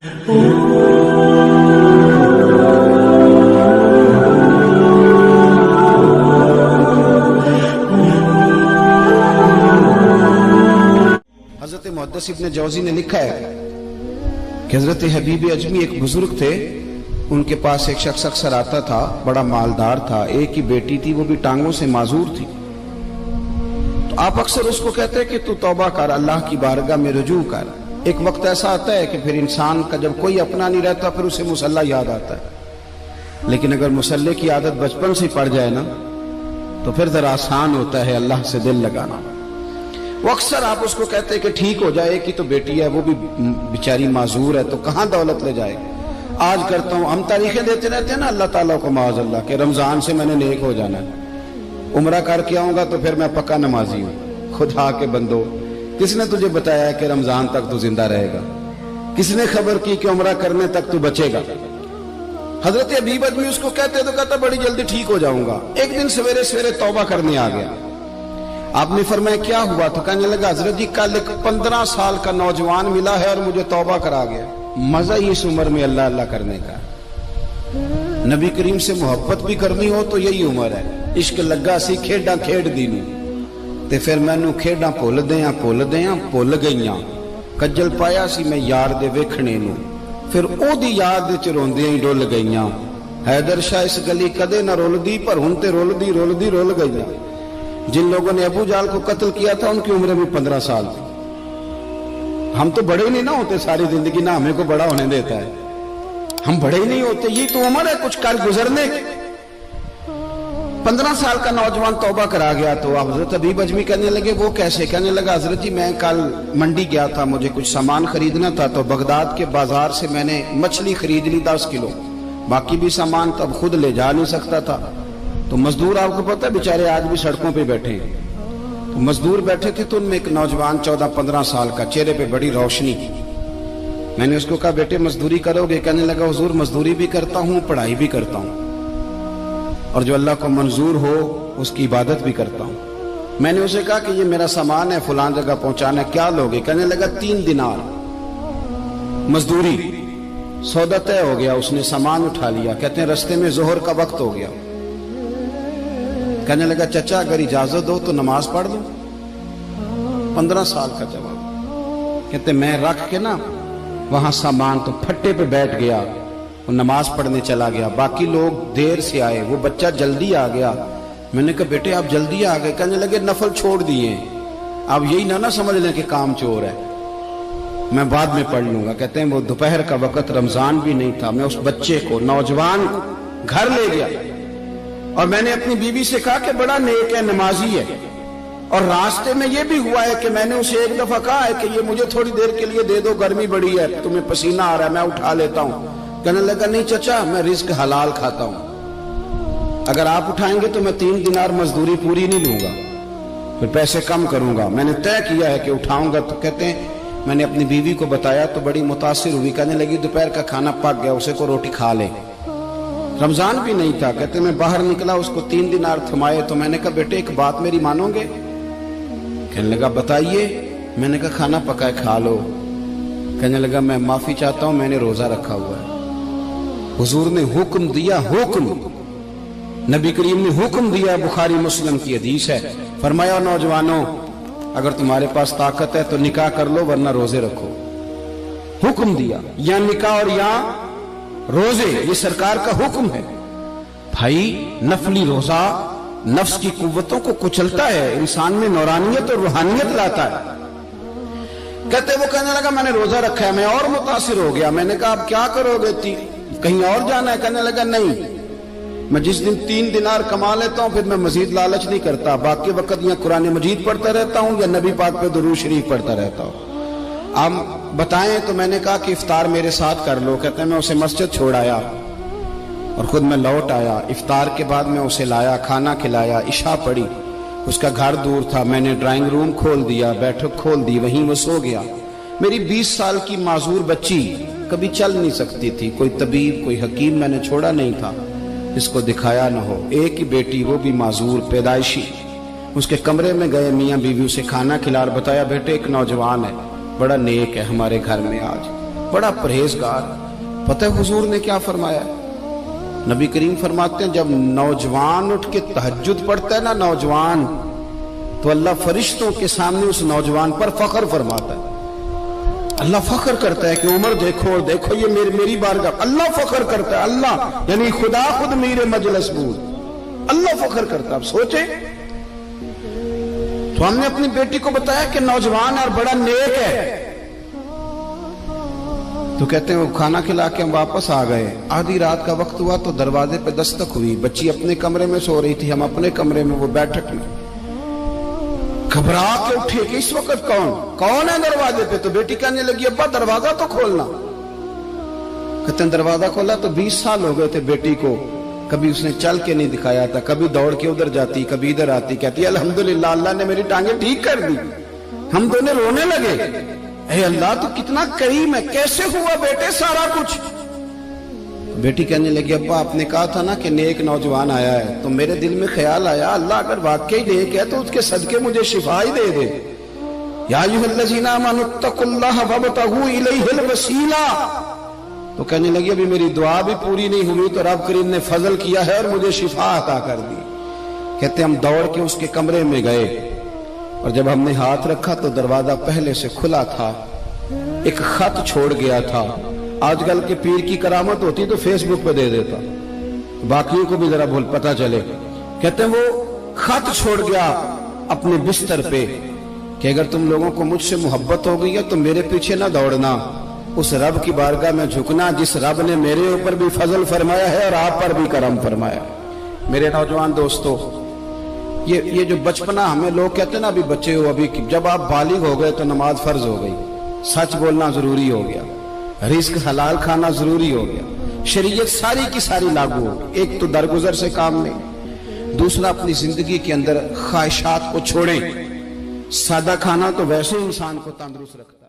हजरत मुहद्दिस इब्न जौजी ने लिखा है कि हजरत हबीब अजमी एक बुजुर्ग थे, उनके पास एक शख्स अक्सर आता था, बड़ा मालदार था, एक ही बेटी थी, वो भी टांगों से माजूर थी। तो आप अक्सर उसको कहते कि तू तौबा कर, अल्लाह की बारगाह में रुजू कर। एक वक्त ऐसा आता है कि फिर इंसान का जब कोई अपना नहीं रहता फिर उसे मुसल्ला याद आता है, लेकिन अगर मुसल्ले की आदत बचपन से पड़ जाए ना तो फिर जरा आसान होता है अल्लाह से दिल लगाना। वो अक्सर आप उसको कहते कि ठीक हो जाए कि तो बेटी है, वो भी बेचारी माजूर है, तो कहां दौलत ले जाए। आज करता हूं, हम तारीखें देते रहते हैं ना अल्लाह ताला को, माज अल्लाह के रमजान से मैंने नेक हो जाना है, उम्रा करके आऊंगा तो फिर मैं पक्का नमाजी हूं। खुदा के बंदो, किसने तुझे बताया कि रमजान तक तू जिंदा रहेगा? किसने खबर की कि उम्रा करने तक तू बचेगा? हजरत हबीब अजमी उसको कहते तो कहता बड़ी जल्दी ठीक हो जाऊंगा। एक दिन सवेरे सवेरे तौबा करने आ गया। आपने फरमाया क्या हुआ? तो कहने लगा हजरत जी कल एक 15 साल का नौजवान मिला है और मुझे तौबा करा गया। मजा ही इस उम्र में अल्लाह अल्लाह करने का। नबी करीम से मोहब्बत भी करनी हो तो यही उम्र है। इश्क लगा सी खेडा खेड दी नूं ते फिर मैनू खेडा भुल गईयां। कज्जल पाया सी मैं यार दे वेखणे नूं, फिर ओदी याद विच रोंदियां ही डुल गईयां। हैदर शाह इस गली कदे ना रुलदी, पर हुण ते रुलदी रुलदी रुल गईयां। जिन लोगों ने अबू जाल को कत्ल किया था उनकी उम्र भी 15 साल थी। हम तो बड़े ही नहीं ना होते सारी जिंदगी, ना हमें को बड़ा होने देता है, हम बड़े ही नहीं होते। ये तो उम्र है कुछ कर गुजरने। 15 साल का नौजवान तौबा करा गया। तो हजरत हबीब अजमी कहने लगे वो कैसे? कहने लगा हजरत जी मैं कल मंडी गया था, मुझे कुछ सामान खरीदना था, तो बगदाद के बाजार से मैंने मछली खरीद ली 10 किलो, बाकी भी सामान तब खुद ले जा नहीं सकता था। तो मजदूर आपको पता है बेचारे आज भी सड़कों पे बैठे हैं। तो मजदूर बैठे थे तो उनमें एक नौजवान 14-15 साल का, चेहरे पे बड़ी रोशनी। मैंने उसको कहा बेटे मजदूरी करोगे? कहने लगा हुजूर मजदूरी भी करता हूँ, पढ़ाई भी करता हूँ, और जो अल्लाह को मंजूर हो उसकी इबादत भी करता हूँ। मैंने उसे कहा कि ये मेरा सामान है फलां जगह पहुंचाना है, क्या लोगे? कहने लगा 3 दिनार मजदूरी। सौदा तय हो गया, उसने सामान उठा लिया। कहते हैं रास्ते में जोहर का वक्त हो गया। कहने लगा चचा अगर इजाजत दो तो नमाज पढ़ दो। 15 साल का जवाब। कहते मैं रख के ना वहां सामान तो फट्टे पे बैठ गया, वो नमाज पढ़ने चला गया। बाकी लोग देर से आए, वो बच्चा जल्दी आ गया। मैंने कहा बेटे आप जल्दी आ गए? कहने लगे नफल छोड़ दिए, अब यही ना समझ लें कि काम चोर है, मैं बाद में पढ़ लूंगा। कहते हैं वो दोपहर का वक्त, रमजान भी नहीं था, मैं उस बच्चे को नौजवान घर ले गया और मैंने अपनी बीवी से कहा कि बड़ा नेक है, नमाजी है। और रास्ते में ये भी हुआ है कि मैंने उसे एक दफा कहा है कि ये मुझे थोड़ी देर के लिए दे दो, गर्मी बड़ी है, तुम्हें पसीना आ रहा है, मैं उठा लेता हूं। कहने लगा नहीं चचा मैं रिस्क हलाल खाता हूं, अगर आप उठाएंगे तो मैं 3 दिनार मजदूरी पूरी नहीं लूंगा, फिर पैसे कम करूंगा, मैंने तय किया है कि उठाऊंगा। तो कहते हैं मैंने अपनी बीवी को बताया तो बड़ी मुतासिर हुई। कहने लगी दोपहर का खाना पक गया, उसे को रोटी खा ले। रमजान भी नहीं था। कहते मैं बाहर निकला, उसको 3 दिनार थमाए। तो मैंने कहा बेटे एक बात मेरी मानोगे? कहने लगा बताइए। मैंने कहा खाना पका है खा लो। कहने लगा मैं माफी चाहता हूं, मैंने रोजा रखा हुआ है। हुजूर ने हुक्म दिया, हुक्म नबी करीम ने हुक्म दिया, बुखारी मुस्लिम की हदीस है। फरमाया नौजवानों अगर तुम्हारे पास ताकत है तो निकाह कर लो वरना रोजे रखो। हुक्म दिया, या निकाह और या रोजे, ये सरकार का हुक्म है। भाई नफली रोजा नफ्स की कुव्वतों को कुचलता है, इंसान में नौरानियत और रूहानियत लाता है। कहते वो कहने लगा मैंने रोजा रखा है। मैं और मुतासिर हो गया। मैंने कहा आप क्या करोगे? कहीं और जाना है? कहने लगा नहीं, मैं जिस दिन 3 दिनार कमा लेता हूं फिर मैं मजीद लालच नहीं करता, बाकी वक्त या कुरान मजीद पढ़ता रहता हूं या नबी पाक पे दुरूद शरीफ पढ़ता रहता हूं। आप बताएं? तो मैंने कहा कि इफ्तार मेरे साथ कर लो। कहते हैं मैं उसे मस्जिद छोड़ आया और खुद मैं लौट आया। इफ्तार के बाद मैं उसे लाया, खाना खिलाया, इशा पढ़ी। उसका घर दूर था, मैंने ड्राइंग रूम खोल दिया, बैठक खोल दी, वहीं वो सो गया। मेरी 20 साल की माजूर बच्ची कभी चल नहीं सकती थी, कोई तबीब कोई हकीम मैंने छोड़ा नहीं था इसको दिखाया न हो। एक ही बेटी, वो भी माजूर पैदाइशी। उसके कमरे में गए, मियाँ बीवी उसे खाना खिला, बताया बेटे एक नौजवान है, बड़ा नेक है हमारे घर में आज, बड़ा परहेजगार। पता है हुजूर ने क्या फरमाया? नबी करीम फरमाते हैं जब नौजवान उठ के तहज्जुद पढ़ता है ना नौजवान, तो अल्लाह फरिश्तों के सामने उस नौजवान पर फख्र फरमाता है। अल्लाह फख्र करता है कि उमर देखो देखो ये मेरी बारगाह। अल्लाह फख्र करता है, अल्लाह यानी खुदा खुद मेरे मजलिस बूद अल्लाह फख्र करता है। आप सोचे, तो हमने अपनी बेटी को बताया कि नौजवान और बड़ा नेक है, तो कहते हैं वो खाना खिला के हम वापस आ गए। आधी रात का वक्त हुआ तो दरवाजे पे दस्तक हुई। बच्ची अपने कमरे में सो रही थी, हम अपने कमरे में, वो बैठक में। घबरा के उठे कि इस वक्त कौन है दरवाजे पे? तो बेटी कहने लगी अब्बा दरवाजा तो खोलना। कहते हैं दरवाजा खोला तो 20 साल हो गए थे बेटी को, कभी उसने चल के नहीं दिखाया था, कभी दौड़ के उधर जाती कभी इधर आती। कहती अल्हम्दुलिल्लाह अल्लाह ने मेरी टांगे ठीक कर दी। हम दोनों रोने लगे, अरे अल्लाह तो कितना करीम है, कैसे हुआ बेटे सारा कुछ? बेटी कहने लगी अब्बा आपने कहा था ना कि नेक नौजवान आया है, तो मेरे दिल में ख्याल आया अल्लाह अगर वाकई नेक है तो उसके सदके मुझे शिफा ही दे दे। या अय्युहल्लज़ीना आमनुत्तकुल्लाह वब्तगू इलैहिल वसीला। तो कहने लगी अभी मेरी दुआ भी पूरी नहीं हुई तो रब करीम ने फजल किया है और मुझे शिफा अता कर दी। कहते हम दौड़ के उसके कमरे में गए और जब हमने हाथ रखा तो दरवाजा पहले से खुला था, एक खत छोड़ गया था। आजकल के पीर की करामत होती तो फेसबुक पे दे देता, बाकियों को भी जरा भूल पता चले। कहते हैं वो खत छोड़ गया अपने बिस्तर पे कि अगर तुम लोगों को मुझसे मोहब्बत हो गई है तो मेरे पीछे ना दौड़ना, उस रब की बारगाह में झुकना जिस रब ने मेरे ऊपर भी फजल फरमाया है और आप पर भी करम फरमाया। मेरे नौजवान दोस्तों, ये जो बचपना हमें लोग कहते हैं ना अभी बच्चे हो, अभी जब आप बालिग हो गए तो नमाज फर्ज हो गई, सच बोलना जरूरी हो गया, रिस्क हलाल खाना जरूरी हो गया, शरीयत सारी की सारी लागू हो। एक तो दरगुजर से काम नहीं, दूसरा अपनी जिंदगी के अंदर ख्वाहिशात को छोड़ें। सादा खाना तो वैसे इंसान को तंदुरुस्त रखता है।